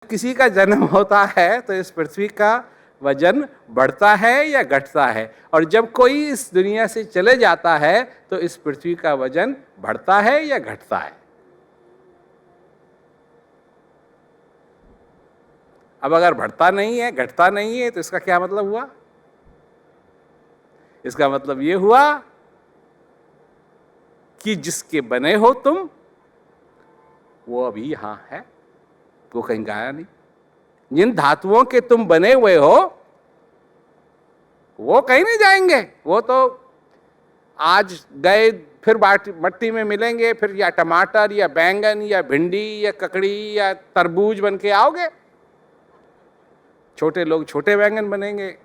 किसी का जन्म होता है तो इस पृथ्वी का वजन बढ़ता है या घटता है, और जब कोई इस दुनिया से चले जाता है तो इस पृथ्वी का वजन बढ़ता है या घटता है। अब अगर बढ़ता नहीं है, घटता नहीं है, तो इसका क्या मतलब हुआ? इसका मतलब यह हुआ कि जिसके बने हो तुम, वो अभी यहां है, वो कहीं गया नहीं। जिन धातुओं के तुम बने हुए हो वो कहीं नहीं जाएंगे। वो तो आज गए, फिर मट्टी में मिलेंगे, फिर या टमाटर या बैंगन या भिंडी या ककड़ी या तरबूज बन के आओगे। छोटे लोग छोटे बैंगन बनेंगे,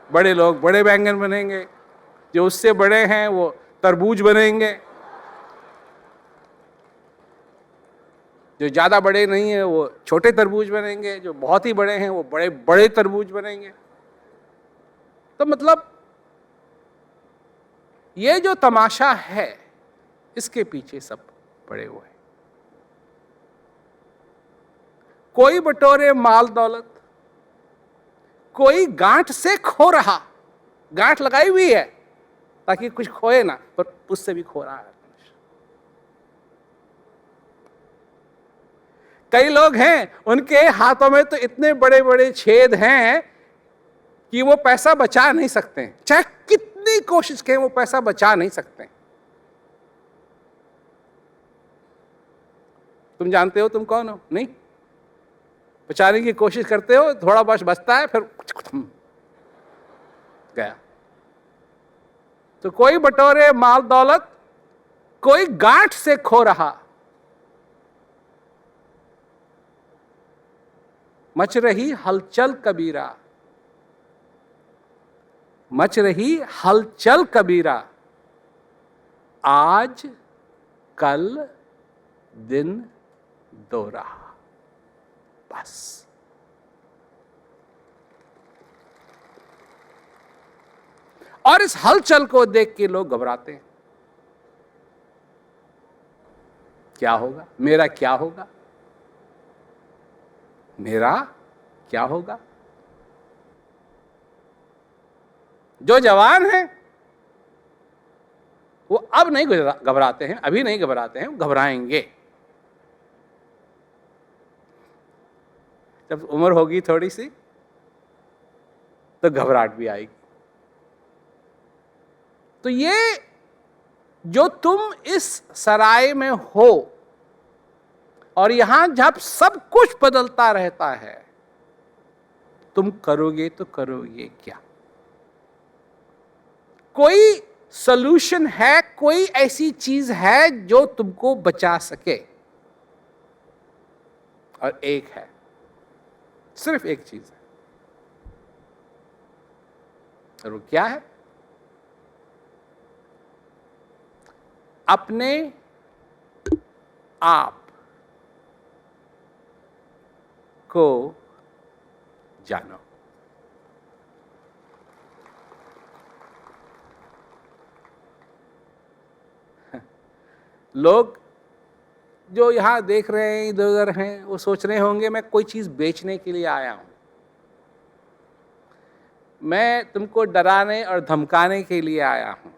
बड़े लोग बड़े बैंगन बनेंगे, जो उससे बड़े हैं वो तरबूज बनेंगे, जो ज्यादा बड़े नहीं है वो छोटे तरबूज बनेंगे, जो बहुत ही बड़े हैं वो बड़े बड़े तरबूज बनेंगे। तो मतलब ये जो तमाशा है, इसके पीछे सब पड़े हुए हैं। कोई बटोरे माल दौलत, कोई गांठ से खो रहा। गांठ लगाई हुई है ताकि कुछ खोए ना, पर उससे भी खो रहा है। कई लोग हैं उनके हाथों में तो इतने बड़े बड़े छेद हैं कि वो पैसा बचा नहीं सकते, चाहे कितनी कोशिश करें वो पैसा बचा नहीं सकते। तुम जानते हो तुम कौन हो? नहीं, बचाने की कोशिश करते हो, थोड़ा बहुत बचता है, फिर गया। तो कोई बटोरे माल दौलत, कोई गांठ से खो रहा। मच रही हलचल कबीरा, मच रही हलचल कबीरा, आज कल दिन दो रहा। बस और इस हलचल को देख के लोग घबराते हैं। क्या होगा मेरा, क्या होगा मेरा, क्या होगा? जो जवान हैं वो अब नहीं घबराते हैं, अभी नहीं घबराते हैं, घबराएंगे जब उम्र होगी थोड़ी सी, तो घबराहट भी आएगी। तो ये जो तुम इस सराय में हो और यहां जब सब कुछ बदलता रहता है, तुम करोगे तो करोगे क्या? कोई सॉल्यूशन है, कोई ऐसी चीज है जो तुमको बचा सके? और एक है, सिर्फ एक चीज है, और वो क्या है? अपने आप को जानो। लोग जो यहां देख रहे हैं, इधर उधर हैं, वो सोच रहे होंगे मैं कोई चीज बेचने के लिए आया हूं, मैं तुमको डराने और धमकाने के लिए आया हूं।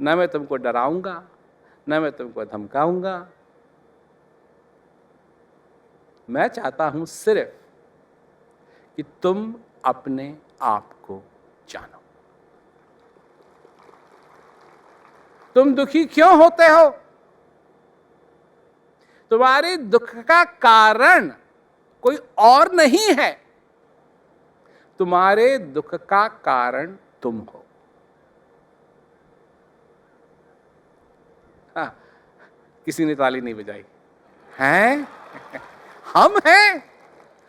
न मैं तुमको डराऊंगा, न मैं तुमको धमकाऊंगा। मैं चाहता हूं सिर्फ कि तुम अपने आप को जानो। तुम दुखी क्यों होते हो? तुम्हारे दुख का कारण कोई और नहीं है, तुम्हारे दुख का कारण तुम हो। हाँ, किसी ने ताली नहीं बजाई। हैं? हम हैं?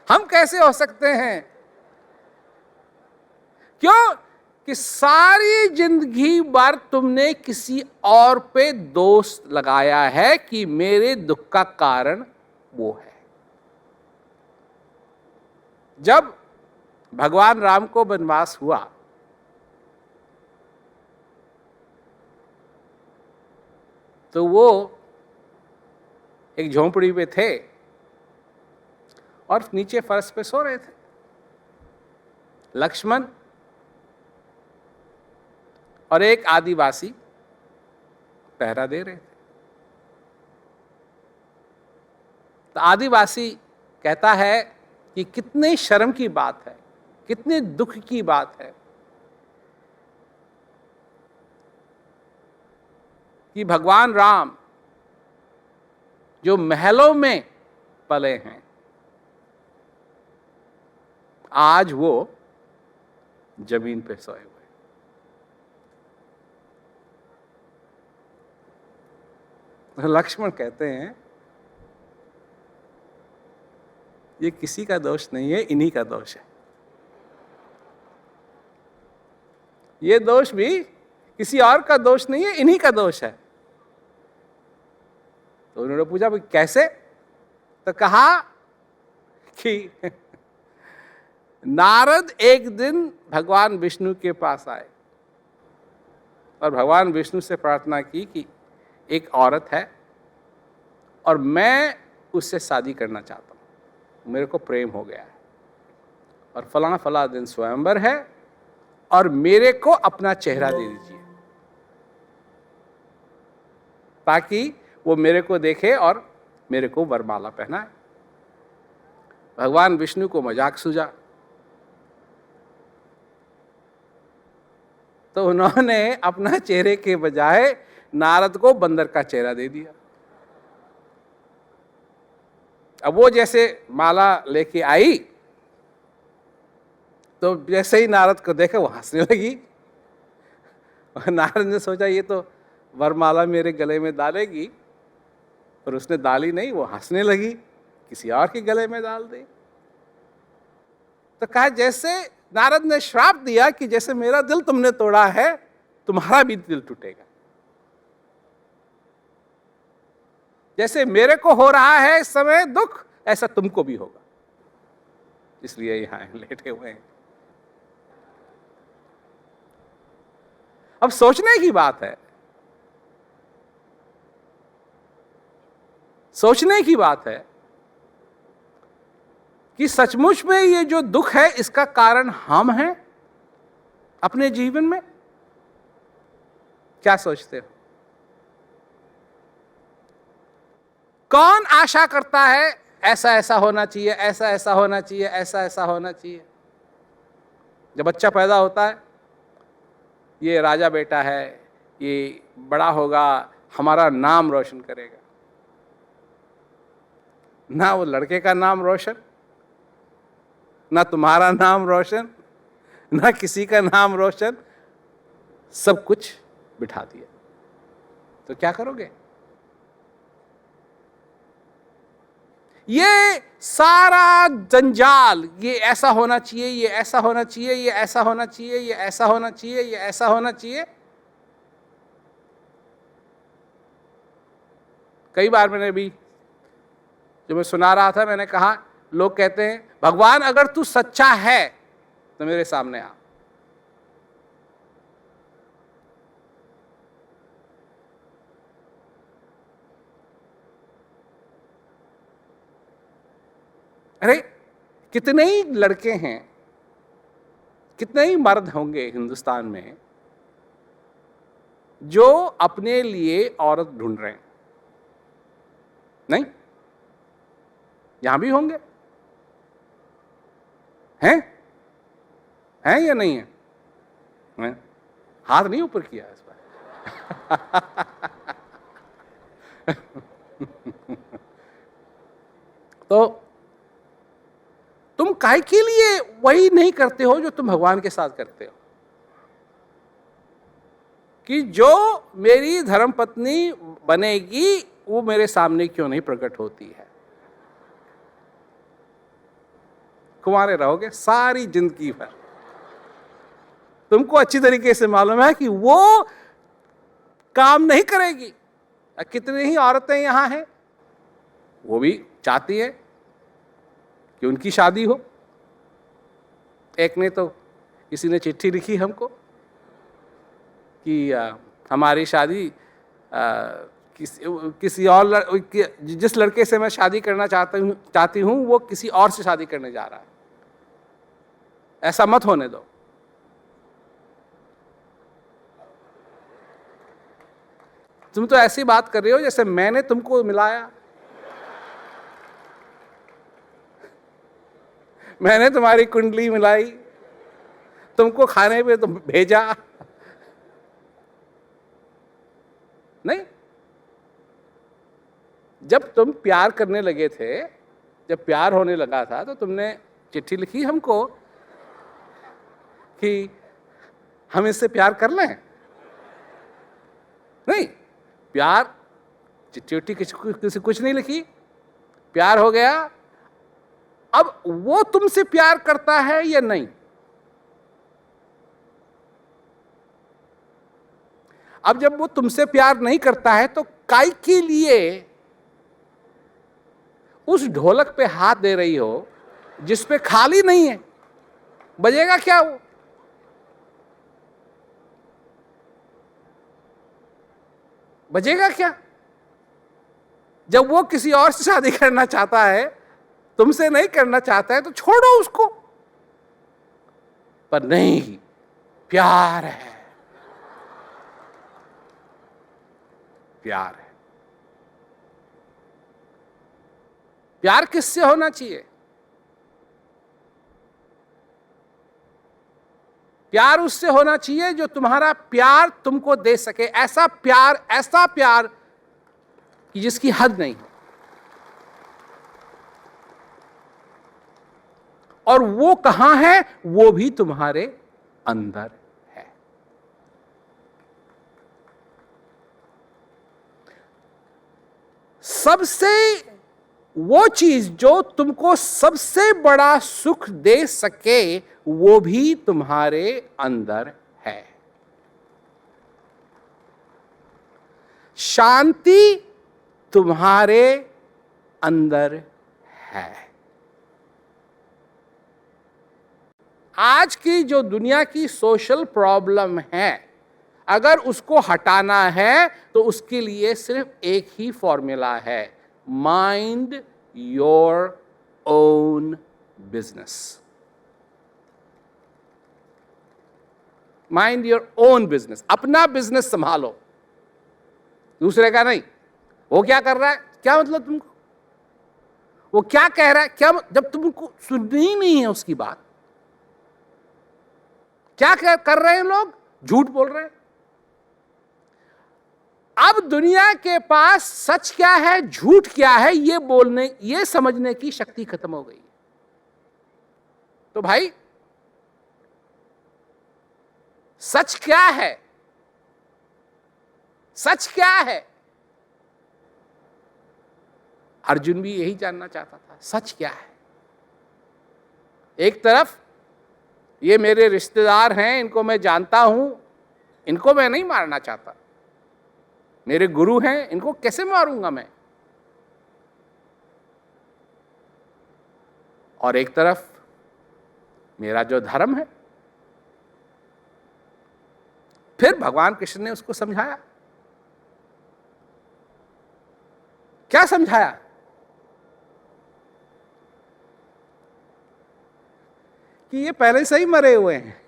हम कैसे हो सकते हैं? क्यों? कि सारी जिंदगी भर तुमने किसी और पे दोष लगाया है कि मेरे दुख का कारण वो है। जब भगवान राम को वनवास हुआ, तो वो एक झोंपड़ी पे थे और नीचे फर्श पे सो रहे थे। लक्ष्मण और एक आदिवासी पहरा दे रहे थे। तो आदिवासी कहता है कि कितने शर्म की बात है, कितने दुख की बात है कि भगवान राम जो महलों में पले हैं, आज वो जमीन पे सोए हुए। लक्ष्मण कहते हैं ये किसी का दोष नहीं है, इन्हीं का दोष है। ये दोष भी किसी और का दोष नहीं है, इन्हीं का दोष है। तो उन्होंने पूछा भाई कैसे? तो कहा कि नारद एक दिन भगवान विष्णु के पास आए और भगवान विष्णु से प्रार्थना की कि एक औरत है और मैं उससे शादी करना चाहता हूं, मेरे को प्रेम हो गया है और फला फला दिन स्वयंवर है और मेरे को अपना चेहरा दे दीजिए ताकि वो मेरे को देखे और मेरे को वरमाला पहनाए। भगवान विष्णु को मजाक सूझा तो उन्होंने अपना चेहरे के बजाय नारद को बंदर का चेहरा दे दिया। अब वो जैसे माला लेके आई तो जैसे ही नारद को देखा वो हंसने लगी और नारद ने सोचा ये तो वरमाला मेरे गले में डालेगी, पर उसने डाली नहीं, वो हंसने लगी, किसी और के गले में डाल दे। तो कहा जैसे नारद ने श्राप दिया कि जैसे मेरा दिल तुमने तोड़ा है तुम्हारा भी दिल टूटेगा, जैसे मेरे को हो रहा है इस समय दुख ऐसा तुमको भी होगा, इसलिए यहां लेटे हुए हैं। अब सोचने की बात है, सोचने की बात है कि सचमुच में ये जो दुख है इसका कारण हम हैं अपने जीवन में। क्या सोचते हो? कौन आशा करता है ऐसा ऐसा होना चाहिए, ऐसा ऐसा होना चाहिए, ऐसा ऐसा होना चाहिए? जब बच्चा पैदा होता है, ये राजा बेटा है, ये बड़ा होगा, हमारा नाम रोशन करेगा। ना वो लड़के का नाम रोशन, ना तुम्हारा नाम रोशन, ना किसी का नाम रोशन, सब कुछ बिठा दिया। तो क्या करोगे? ये सारा जंजाल, ये ऐसा होना चाहिए, ये ऐसा होना चाहिए, ये ऐसा होना चाहिए, ये ऐसा होना चाहिए, ये ऐसा होना चाहिए। कई बार मैंने भी जो मैं सुना रहा था, मैंने कहा लोग कहते हैं भगवान अगर तू सच्चा है तो मेरे सामने आ। अरे कितने ही लड़के हैं, कितने ही मर्द होंगे हिंदुस्तान में जो अपने लिए औरत ढूंढ रहे हैं? नहीं, यहां भी होंगे, हैं या नहीं है? हाथ नहीं ऊपर किया इस बार। तो तुम काहे के लिए वही नहीं करते हो जो तुम भगवान के साथ करते हो कि जो मेरी धर्मपत्नी बनेगी वो मेरे सामने क्यों नहीं प्रकट होती है? कुंवारे रहोगे सारी जिंदगी भर, तुमको अच्छी तरीके से मालूम है कि वो काम नहीं करेगी। कितनी ही औरतें यहां हैं वो भी चाहती है कि उनकी शादी हो। एक ने तो किसी ने चिट्ठी लिखी हमको कि हमारी शादी किसी और जिस लड़के से मैं शादी करना चाहती हूं वो किसी और से शादी करने जा रहा है। ऐसा मत होने दो। तुम तो ऐसी बात कर रहे हो जैसे मैंने तुमको मिलाया, मैंने तुम्हारी कुंडली मिलाई, तुमको खाने पे तुम भेजा। नहीं, जब तुम प्यार करने लगे थे, जब प्यार होने लगा था, तो तुमने चिट्ठी लिखी हमको कि हम इससे प्यार कर लें। नहीं, प्यार चिट्ठी उट्ठी किसी कुछ नहीं लिखी, प्यार हो गया। अब वो तुमसे प्यार करता है या नहीं? अब जब वो तुमसे प्यार नहीं करता है तो काई के लिए उस ढोलक पे हाथ दे रही हो जिस पे खाली नहीं है? बजेगा क्या वो? बजेगा क्या? जब वो किसी और से शादी करना चाहता है, तुमसे नहीं करना चाहता है, तो छोड़ो उसको। पर नहीं, प्यार है, प्यार है। प्यार किससे होना चाहिए? प्यार उससे होना चाहिए जो तुम्हारा प्यार तुमको दे सके। ऐसा प्यार कि जिसकी हद नहीं। और वो कहां है? वो भी तुम्हारे अंदर है। सबसे वो चीज जो तुमको सबसे बड़ा सुख दे सके वो भी तुम्हारे अंदर है। शांति तुम्हारे अंदर है। आज की जो दुनिया की सोशल प्रॉब्लम है, अगर उसको हटाना है तो उसके लिए सिर्फ एक ही फॉर्मूला है, mind your own business. Mind your own business. अपना बिजनेस संभालो, दूसरे का नहीं। वो क्या कर रहा है, क्या मतलब तुमको? वो क्या कह रहा है, क्या जब तुमको सुननी ही नहीं है उसकी बात। क्या कर रहे हैं लोग? झूठ बोल रहे हैं। अब दुनिया के पास सच क्या है, झूठ क्या है, ये समझने की शक्ति खत्म हो गई। तो भाई, सच क्या है? सच क्या है? अर्जुन भी यही जानना चाहता था, सच क्या है। एक तरफ ये मेरे रिश्तेदार हैं, इनको मैं जानता हूं, इनको मैं नहीं मारना चाहता। मेरे गुरु हैं, इनको कैसे मारूंगा मैं? और एक तरफ मेरा जो धर्म है। फिर भगवान कृष्ण ने उसको समझाया। क्या समझाया? कि ये पहले से ही मरे हुए हैं,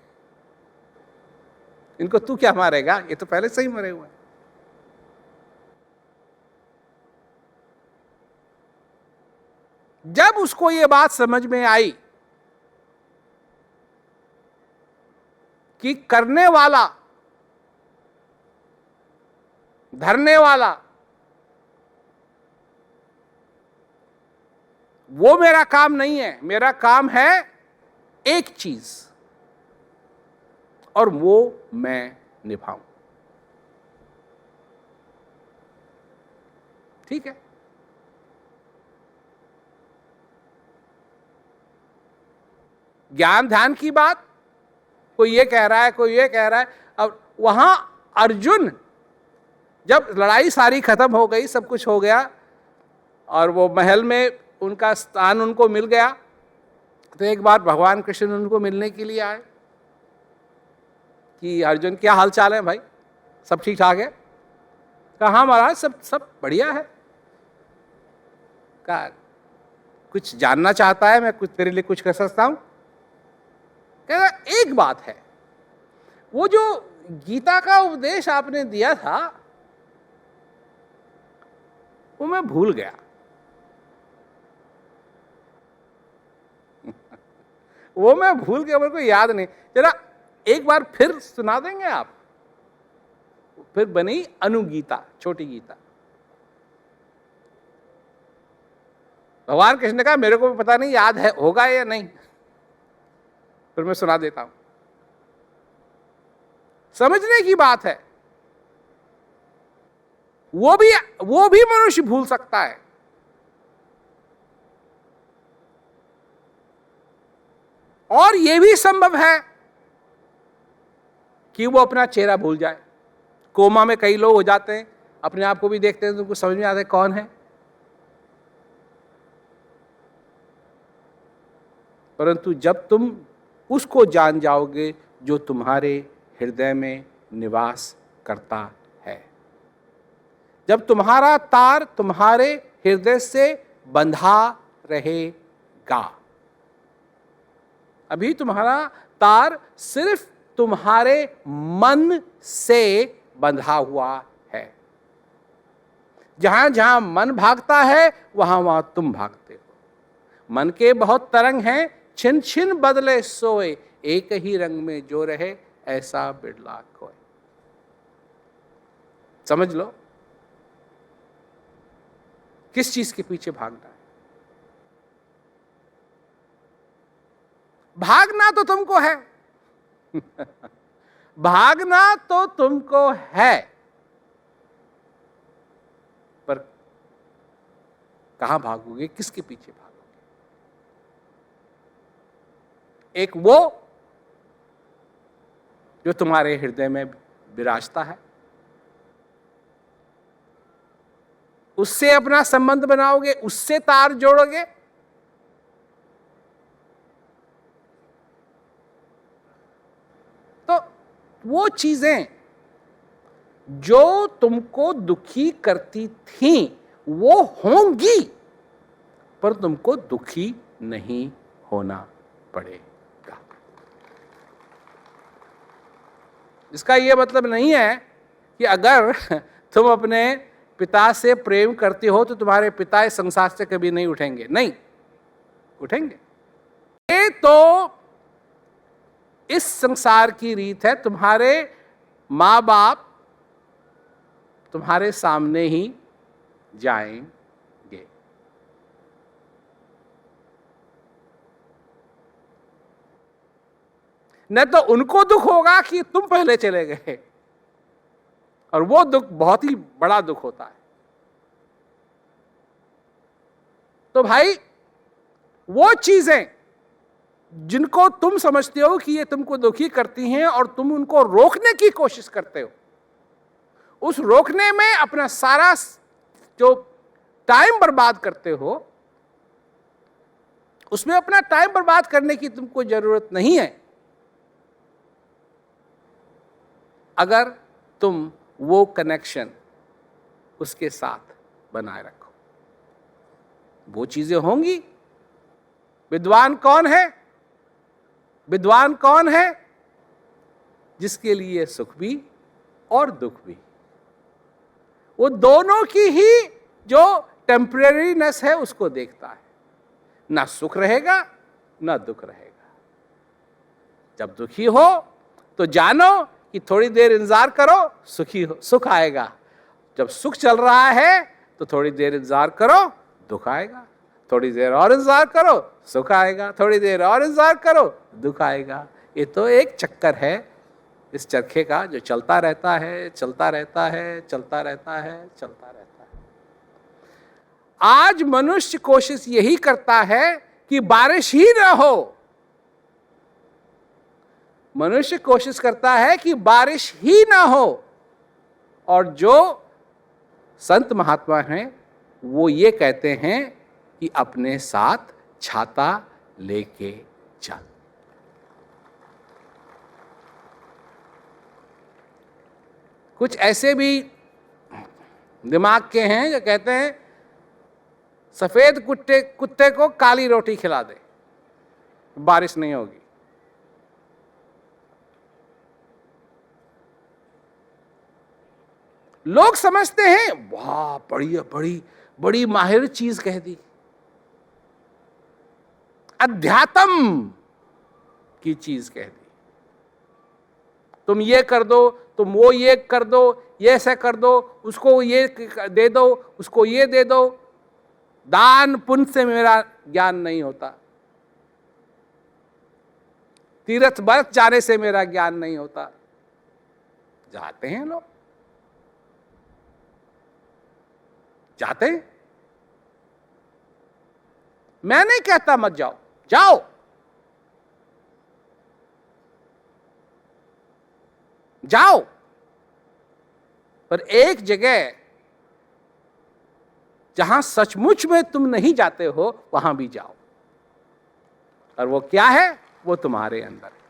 इनको तू क्या मारेगा, ये तो पहले से ही मरे हुए हैं। जब उसको ये बात समझ में आई कि करने वाला, धरने वाला, वो मेरा काम नहीं है। मेरा काम है एक चीज, और वो मैं निभाऊं। ठीक है? ज्ञान ध्यान की बात, कोई ये कह रहा है, कोई ये कह रहा है। अब वहां अर्जुन, जब लड़ाई सारी खत्म हो गई, सब कुछ हो गया और वो महल में उनका स्थान उनको मिल गया, तो एक बार भगवान कृष्ण उनको मिलने के लिए आए कि अर्जुन क्या हाल चाल है भाई, सब ठीक ठाक है? कहा हाँ महाराज, सब सब बढ़िया है। कहा कुछ जानना चाहता है, मैं कुछ तेरे लिए कुछ कर सकता हूं? कह एक बात है, वो जो गीता का उपदेश आपने दिया था वो मैं भूल गया। वो मैं भूल गया, मेरे को याद नहीं, जरा एक बार फिर सुना देंगे आप? फिर बनी अनुगीता, छोटी गीता। भगवान कृष्ण ने कहा मेरे को भी पता नहीं याद है होगा या नहीं, फिर मैं सुना देता हूं। समझने की बात है, वो भी मनुष्य भूल सकता है। और यह भी संभव है कि वो अपना चेहरा भूल जाए। कोमा में कई लोग हो जाते हैं, अपने आप को भी देखते हैं तो उनको समझ में आता है कौन है, परंतु जब तुम उसको जान जाओगे जो तुम्हारे हृदय में निवास करता है, जब तुम्हारा तार तुम्हारे हृदय से बंधा रहेगा। अभी तुम्हारा तार सिर्फ तुम्हारे मन से बंधा हुआ है। जहां जहां मन भागता है वहां वहां तुम भागते हो। मन के बहुत तरंग हैं, छिन छिन बदले सोए, एक ही रंग में जो रहे ऐसा बिरला कोई। समझ लो किस चीज के पीछे भागना है। भागना तो तुमको है भागना तो तुमको है, पर कहां भागोगे, किसके पीछे भागोगे? एक वो जो तुम्हारे हृदय में विराजता है, उससे अपना संबंध बनाओगे, उससे तार जोड़ोगे, तो वो चीजें जो तुमको दुखी करती थीं वो होंगी, पर तुमको दुखी नहीं होना पड़ेगा। इसका यह मतलब नहीं है कि अगर तुम अपने पिता से प्रेम करते हो तो तुम्हारे पिता इस संसार से कभी नहीं उठेंगे। नहीं, उठेंगे। ये तो इस संसार की रीत है। तुम्हारे माँ बाप तुम्हारे सामने ही जाएंगे। न तो उनको दुख होगा कि तुम पहले चले गए, और वो दुख बहुत ही बड़ा दुख होता है। तो भाई वो चीजें जिनको तुम समझते हो कि ये तुमको दुखी करती हैं और तुम उनको रोकने की कोशिश करते हो, उस रोकने में अपना सारा जो टाइम बर्बाद करते हो, उसमें अपना टाइम बर्बाद करने की तुमको जरूरत नहीं है अगर तुम वो कनेक्शन उसके साथ बनाए रखो। वो चीजें होंगी। विद्वान कौन है? विद्वान कौन है? जिसके लिए सुख भी और दुख भी, वो दोनों की ही जो टेम्परेरीनेस है उसको देखता है। ना सुख रहेगा ना दुख रहेगा। जब दुखी हो तो जानो कि थोड़ी देर इंतजार करो, सुख आएगा। जब सुख चल रहा है तो थोड़ी देर इंतजार करो, दुख आएगा। थोड़ी देर और इंतजार करो, सुख आएगा। थोड़ी देर और इंतजार करो, दुख आएगा। ये तो एक चक्कर है इस चरखे का, जो चलता रहता है, चलता रहता है, चलता रहता है, चलता रहता है। आज मनुष्य कोशिश यही करता है कि बारिश ही ना हो। मनुष्य कोशिश करता है कि बारिश ही ना हो, और जो संत महात्मा हैं वो ये कहते हैं कि अपने साथ छाता लेके चल। कुछ ऐसे भी दिमाग के हैं जो कहते हैं सफेद कुत्ते को काली रोटी खिला दे, बारिश नहीं होगी। लोग समझते हैं वाह बड़ी बड़ी बड़ी माहिर चीज कह दी, अध्यात्म की चीज कह दी। तुम ये कर दो, तुम वो ये कर दो, ये ऐसा कर दो, उसको ये दे दो, उसको ये दे दो। दान पुण्य से मेरा ज्ञान नहीं होता, तीर्थ व्रत जाने से मेरा ज्ञान नहीं होता। जाते हैं लोग, जाते हैं। मैं नहीं कहता मत जाओ, जाओ, जाओ, पर एक जगह जहां सचमुच में तुम नहीं जाते हो वहां भी जाओ। और वो क्या है? वो तुम्हारे अंदर है।